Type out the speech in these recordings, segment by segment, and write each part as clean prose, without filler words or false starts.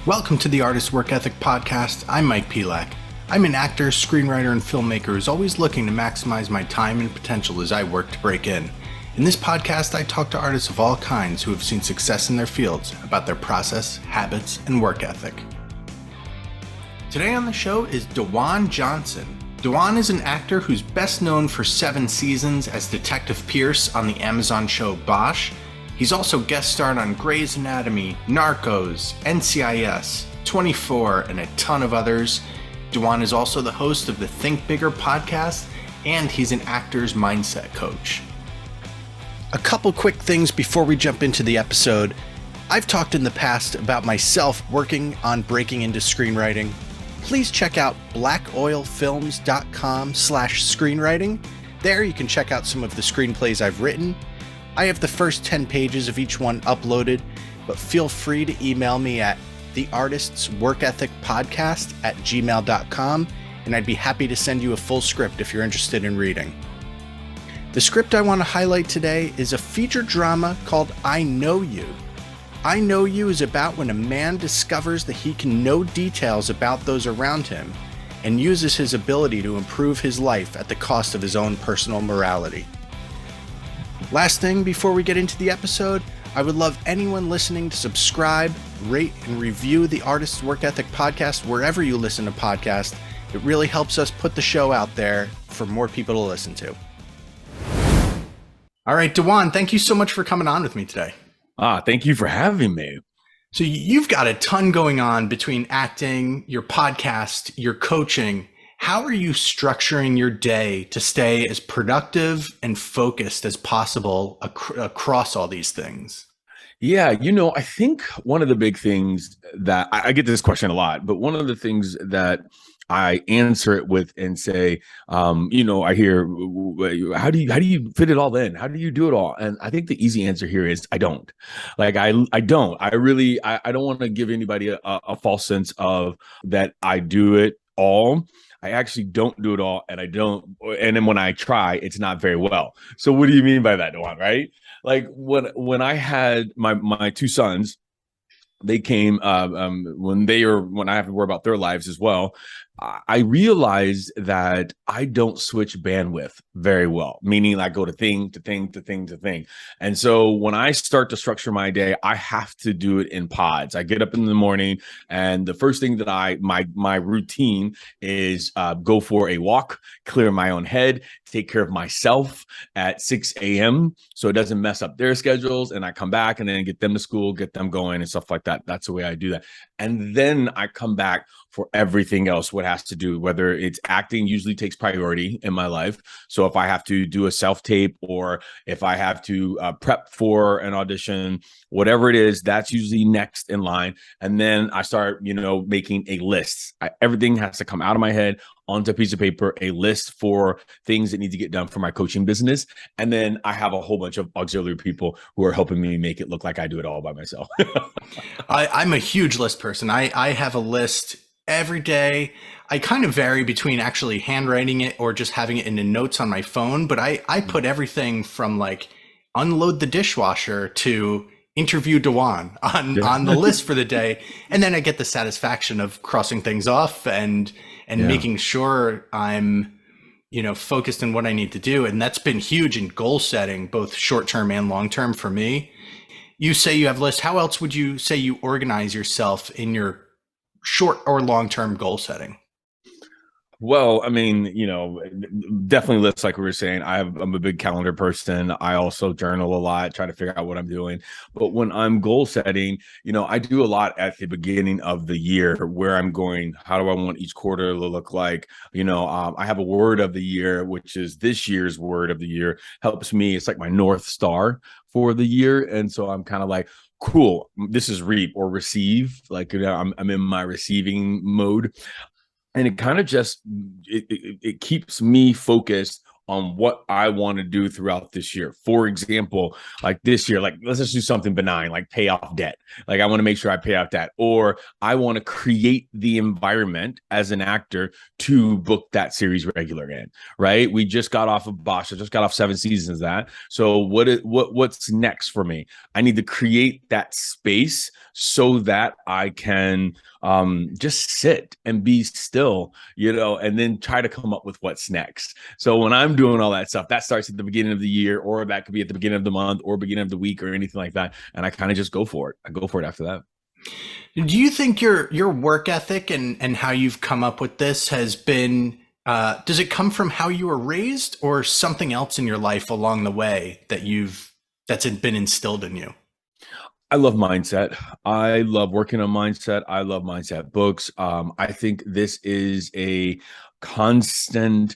Welcome to the Artist Work Ethic Podcast. I'm Mike Pelak. I'm an actor, screenwriter, and filmmaker who's always looking to maximize my time and potential as I work to break in. In this podcast, I talk to artists of all kinds who have seen success in their fields about their process, habits, and work ethic. Today on the show is DaJuan Johnson. DaJuan is an actor who's best known for 7 seasons as Detective Pierce on the Amazon show Bosch. He's also guest starred on Grey's Anatomy, Narcos, NCIS, 24, and a ton of others. DaJuan is also the host of the Think Bigger podcast, and he's an actor's mindset coach. A couple quick things before we jump into the episode. I've talked in the past about myself working on breaking into screenwriting. Please check out blackoilfilms.com/screenwriting. There you can check out some of the screenplays I've written. I have the first 10 pages of each one uploaded, but feel free to email me at theartistsworkethicpodcast@gmail.com, and I'd be happy to send you a full script if you're interested in reading. The script I want to highlight today is a feature drama called I Know You. I Know You is about when a man discovers that he can know details about those around him and uses his ability to improve his life at the cost of his own personal morality. Last thing before we get into the episode, I would love anyone listening to subscribe, rate, and review the Artist's Work Ethic podcast wherever you listen to podcasts. It really helps us put the show out there for more people to listen to. All right, DaJuan, thank you so much for coming on with me today. Thank you for having me. So you've got a ton going on between acting, your podcast, your coaching. How are you structuring your day to stay as productive and focused as possible across all these things? Yeah, I think one of the big things that I get this question a lot, but one of the things that I answer it with and say, I hear, how do you fit it all in? How do you do it all? And I think the easy answer here is I don't. I don't want to give anybody a false sense of that I do it all. I actually don't do it all, and then when I try, it's not very well. So what do you mean by that, DaJuan, right? Like when I had my 2 sons, they came when I have to worry about their lives as well. I realized that I don't switch bandwidth very well, meaning I go to thing to thing to thing to thing. And so when I start to structure my day, I have to do it in pods. I get up in the morning, and the first thing that my routine is go for a walk, clear my own head, take care of myself at 6 a.m. so it doesn't mess up their schedules. And I come back and then get them to school, get them going and stuff like that. That's the way I do that. And then I come back for everything else, what has to do, whether it's acting usually takes priority in my life. So if I have to do a self-tape or if I have to prep for an audition, whatever it is, that's usually next in line. And then I start, making a list. Everything has to come out of my head onto a piece of paper, a list for things that need to get done for my coaching business. And then I have a whole bunch of auxiliary people who are helping me make it look like I do it all by myself. I'm a huge list person. I have a list every day. I kind of vary between actually handwriting it or just having it in the notes on my phone. But I put everything from like unload the dishwasher to interview DaJuan on the list for the day. And then I get the satisfaction of crossing things off and making sure I'm, focused on what I need to do. And that's been huge in goal setting, both short-term and long-term for me. You say you have lists. How else would you say you organize yourself in your short or long-term goal setting? Well, definitely lists, like we were saying. I'm a big calendar person. I also journal a lot, try to figure out what I'm doing. But when I'm goal setting, I do a lot at the beginning of the year where I'm going, how do I want each quarter to look like? I have a word of the year, which is this year's word of the year, helps me. It's like my North Star for the year. And so I'm kind of like, cool, this is reap or receive. I'm in my receiving mode. And it kind of just, it keeps me focused on what I want to do throughout this year. For example, like this year, like let's just do something benign, like pay off debt. Like I want to make sure I pay off that, or I want to create the environment as an actor to book that series regular in, right? We just got off of Bosch. I just got off 7 seasons of that. So what's next for me? I need to create that space so that I can just sit and be still, and then try to come up with what's next. So when I'm doing all that stuff, that starts at the beginning of the year, or that could be at the beginning of the month or beginning of the week or anything like that. And I kind of just go for it. I go for it after that. Do you think your work ethic and how you've come up with this has been, does it come from how you were raised or something else in your life along the way that's been instilled in you? I love mindset. I love working on mindset. I love mindset books. I think this is a constant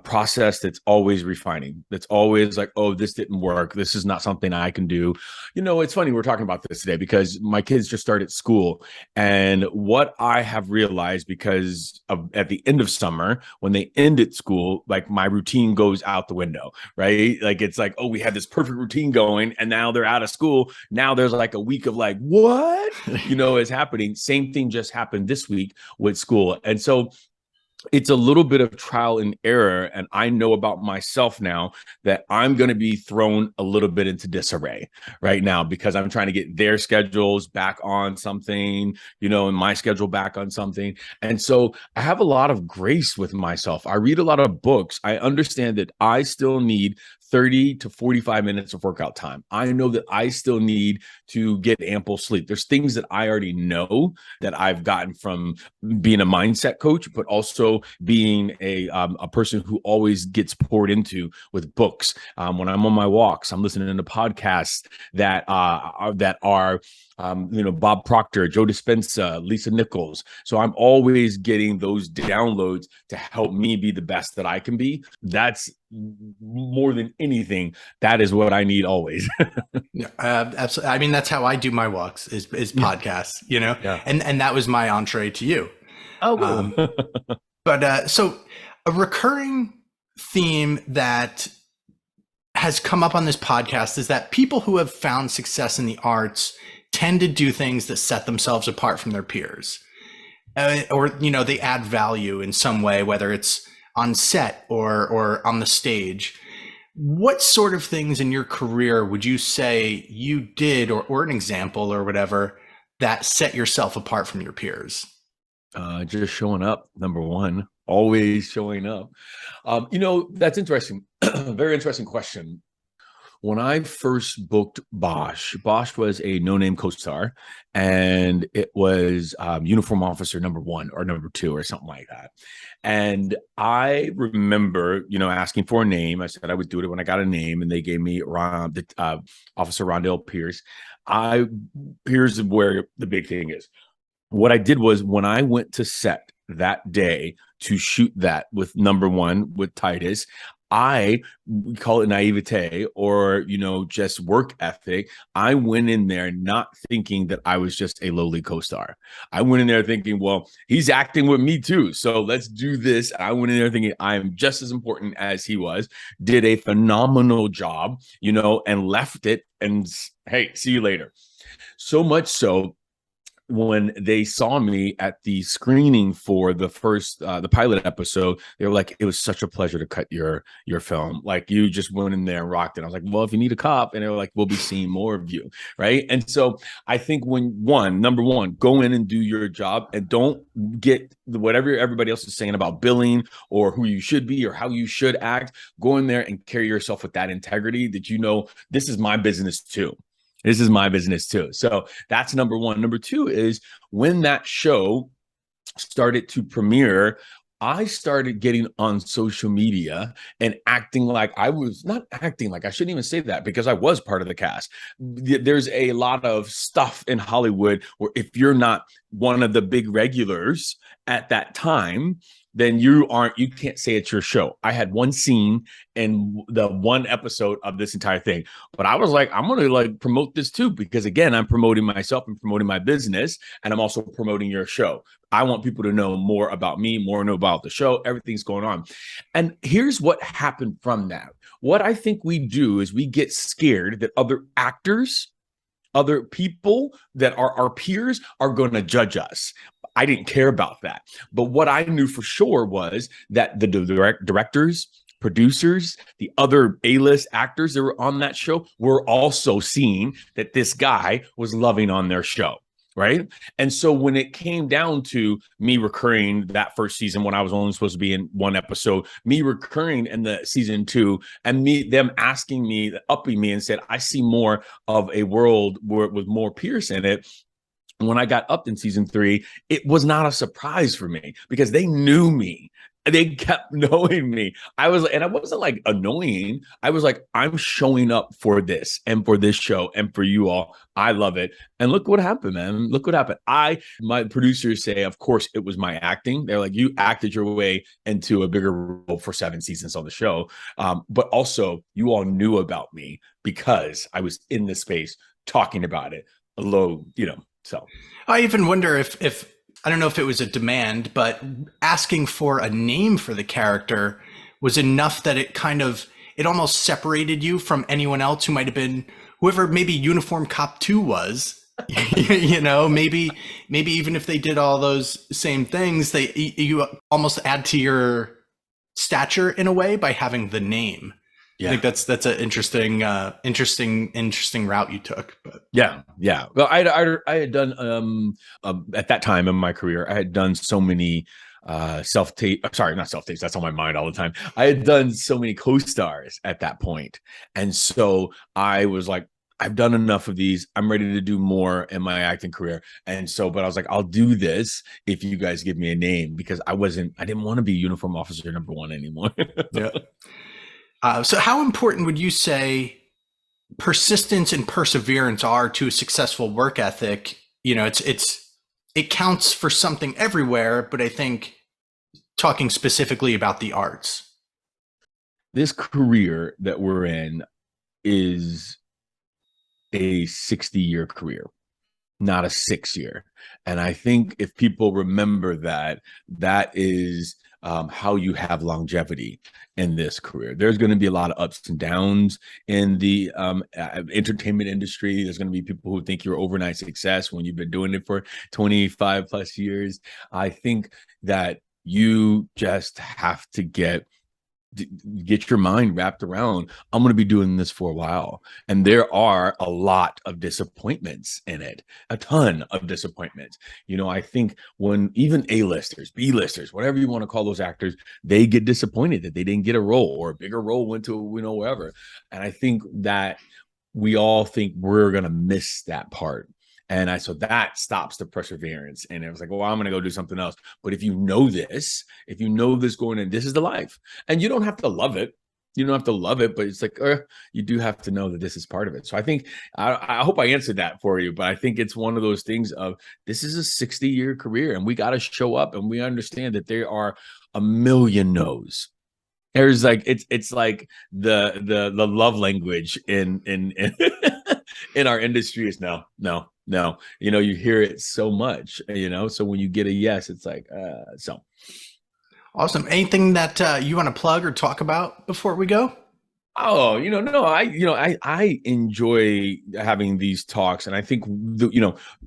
process that's always refining. That's always like, oh, this didn't work. This is not something I can do. It's funny we're talking about this today because my kids just started school. And what I have realized, because at the end of summer, when they ended school, like my routine goes out the window, right? Like it's like, oh, we had this perfect routine going and now they're out of school. Now there's like a week of like, what, is happening. Same thing just happened this week with school. And so it's a little bit of trial and error. And I know about myself now that I'm going to be thrown a little bit into disarray right now because I'm trying to get their schedules back on something, and my schedule back on something. And so I have a lot of grace with myself. I read a lot of books. I understand that I still need 30 to 45 minutes of workout time. I know that I still need to get ample sleep. There's things that I already know that I've gotten from being a mindset coach, but also being a person who always gets poured into with books. When I'm on my walks, I'm listening to podcasts that are Bob Proctor, Joe Dispenza, Lisa Nichols. So I'm always getting those downloads to help me be the best that I can be. That's more than anything. That is what I need always. Absolutely. I mean, that's how I do my walks is podcasts, Yeah. and that was my entree to you. Oh, But so a recurring theme that has come up on this podcast is that people who have found success in the arts tend to do things that set themselves apart from their peers, or they add value in some way, whether it's on set or on the stage. What sort of things in your career would you say you did, or an example or whatever, that set yourself apart from your peers? Just showing up, number one, always showing up. That's interesting. Very interesting question. When I first booked Bosch was a no-name co-star, and it was uniform officer number 1 or number 2 or something like that. And I remember, asking for a name. I said I would do it when I got a name, and they gave me Officer Rondell Pierce. Here's where the big thing is. What I did was when I went to set that day to shoot that with number 1 with Titus, we call it naivete or, just work ethic. I went in there not thinking that I was just a lowly co-star. I went in there thinking, well, he's acting with me too, so let's do this. I went in there thinking I am just as important as he was, did a phenomenal job, and left it and, hey, see you later. So much so, when they saw me at the screening for the first the pilot episode, they were like, it was such a pleasure to cut your film. Like, you just went in there and rocked it. I was like, well, if you need a cop, and they were like, we'll be seeing more of you, right? And so I think number one, go in and do your job, and don't get whatever everybody else is saying about billing or who you should be or how you should act. Go in there and carry yourself with that integrity that this is my business too. This is my business too. So that's number one. Number two is when that show started to premiere, I started getting on social media and acting like I was not acting like, I shouldn't even say that because I was part of the cast. There's a lot of stuff in Hollywood where if you're not one of the big regulars at that time, then you can't say it's your show. I had one scene in the one episode of this entire thing, but I was like, I'm going to like promote this too, because again, I'm promoting myself and promoting my business, and I'm also promoting your show. I want people to know more about me, more know about the show, everything's going on. And here's what happened from that. What I think we do is we get scared that other actors, other people that are our peers are going to judge us. I didn't care about that. But what I knew for sure was that the directors, producers, the other A-list actors that were on that show were also seeing that this guy was loving on their show. Right. And so when it came down to me recurring that first season, when I was only supposed to be in one episode, me recurring in the season 2, and them asking me, upping me and said, I see more of a world with more Pierce in it. When I got upped in season 3, it was not a surprise for me because they knew me. They kept knowing me. I wasn't like annoying. I was like, I'm showing up for this and for this show and for you all. I love it. And look what happened, man. Look what happened. My producers say, of course, it was my acting. They're like, you acted your way into a bigger role for 7 seasons on the show. But also, you all knew about me because I was in the space talking about it. So I even wonder if I don't know if it was a demand, but asking for a name for the character was enough that it almost separated you from anyone else who might have been whoever maybe Uniform Cop 2 was. Maybe even if they did all those same things, you almost add to your stature in a way by having the name. Yeah. I think that's an interesting route you took. But yeah. Well, I had done at that time in my career, I had done so many not self-tapes. That's on my mind all the time. I had done so many co-stars at that point, and so I was like, I've done enough of these. I'm ready to do more in my acting career. And so, but I was like, I'll do this if you guys give me a name, because I didn't want to be uniform officer number 1 anymore. Yeah. So how important would you say persistence and perseverance are to a successful work ethic? It counts for something everywhere, but I think talking specifically about the arts. This career that we're in is a 60-year career, not a 6-year. And I think if people remember that is how you have longevity in this career. There's going to be a lot of ups and downs in the entertainment industry. There's going to be people who think you're overnight success when you've been doing it for 25 plus years. I think that you just have to get your mind wrapped around, I'm going to be doing this for a while. And there are a lot of disappointments in it, a ton of disappointments. I think when even A-listers, B-listers, whatever you want to call those actors, they get disappointed that they didn't get a role, or a bigger role went to, wherever. And I think that we all think we're going to miss that part. And so that stops the perseverance. And it was like, well, I'm going to go do something else. But if you know this going in, this is the life. And you don't have to love it. But it's like, you do have to know that this is part of it. So I think, I hope I answered that for you, but I think it's one of those things of, this is a 60-year career, and we got to show up, and we understand that there are a million no's. There's like, it's like the love language in in our industry is no. You hear it so much, so when you get a yes, it's like, so. Awesome. Anything that you want to plug or talk about before we go? Oh, no, I enjoy having these talks, and I think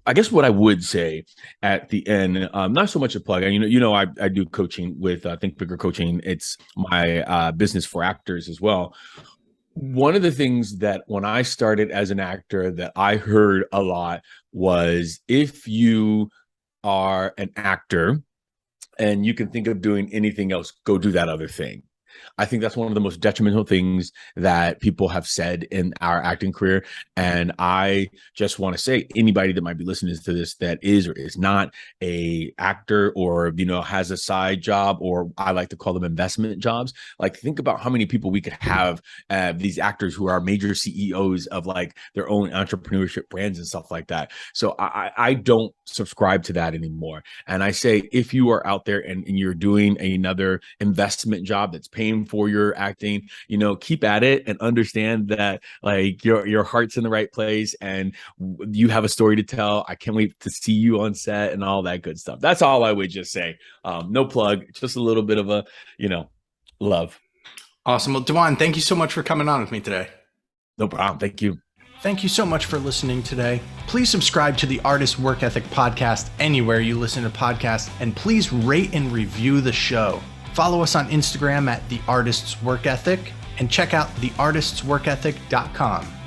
I guess what I would say at the end, not so much a plug. I do coaching with Think Bigger Coaching. It's my business for actors as well. One of the things that when I started as an actor that I heard a lot was, if you are an actor and you can think of doing anything else, go do that other thing. I think that's one of the most detrimental things that people have said in our acting career. And I just want to say, anybody that might be listening to this that is or is not a actor, or, you know, has a side job, or I like to call them investment jobs, like, think about how many people we could have, these actors who are major CEOs of like their own entrepreneurship brands and stuff like that. So I don't subscribe to that anymore. And I say, if you are out there and you're doing another investment job that's paying for your acting, you know, keep at it and understand that like your heart's in the right place and you have a story to tell. I can't wait to see you on set and all that good stuff. That's all I would just say. No plug, just a little bit of a, you know, love. Awesome. Well, DaJuan, thank you so much for coming on with me today. No problem. Thank you. Thank you so much for listening today. Please subscribe to the Artist Work Ethic podcast anywhere you listen to podcasts, and please rate and review the show. Follow us on Instagram at The Artist's Work Ethic, and check out theartistsworkethic.com.